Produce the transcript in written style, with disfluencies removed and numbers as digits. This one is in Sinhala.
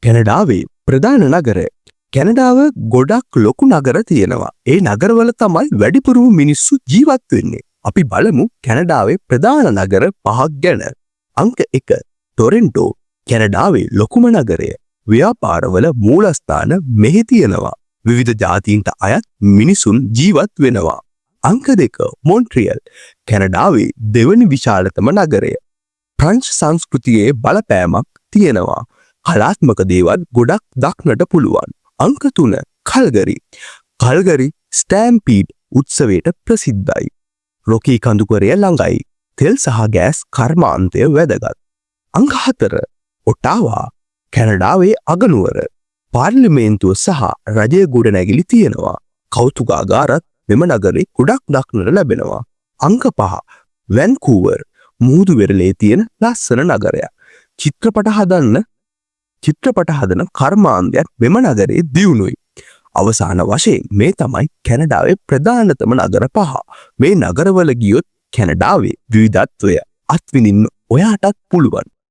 කැනඩාවේ ප්‍රධාන නගරය. කැනඩාව ගොඩක් ලොකු නගර තියෙනවා. ඒ නගරවල තමයි වැඩිපුරම මිනිස්සු ජීවත් වෙන්නේ. අපි බලමු කැනඩාවේ ප්‍රධාන නගර 5ක් ගැන. අංක 1 ටොරන්ටෝ. කැනඩාවේ ලොකුම නගරය. ව්‍යාපාරවල මූලස්ථාන මෙහි තියෙනවා. විවිධ ජාතීන්ට අයත් මිනිසුන් ජීවත් වෙනවා. අංක 2 මොන්ට්‍රියල්. කැනඩාවේ දෙවැනි විශාලතම නගරය. ප්‍රංශ සංස්කෘතියේ බලපෑමක් තියෙනවා. කලාත්මක දේවල් ගොඩක් දක්නට පුළුවන්. අංක 3 කල්ගරි. කල්ගරි ස්ටෑම්පීඩ් උත්සවයට ප්‍රසිද්ධයි. රොකී කඳුකරය ළඟයි. තෙල් සහ ගෑස් කර්මාන්තය වැදගත්. අංක 4 ඔටාවා. කැනඩාවේ අගනුවර. පාර්ලිමේන්තුව සහ රජය ගොඩනැගිලි තියෙනවා. කෞතුකාගාරත් මෙම නගරේ ගොඩක් දක්නට ලැබෙනවා. අංක 5 වැන්කූවර්. මුහුදු වෙරළේ තියෙන ලස්සන නගරයක්. චිත්‍රපට හදන කර්මාන්තයක් මෙම නගරේ දියුණුයි. අවසාන වශයෙන් මේ තමයි කැනඩාවේ ප්‍රධානතම නගර 5. මේ නගරවල ගියොත් කැනඩාවේ විවිධත්වය අත්විඳින්න ඔයාටත් පුළුවන්.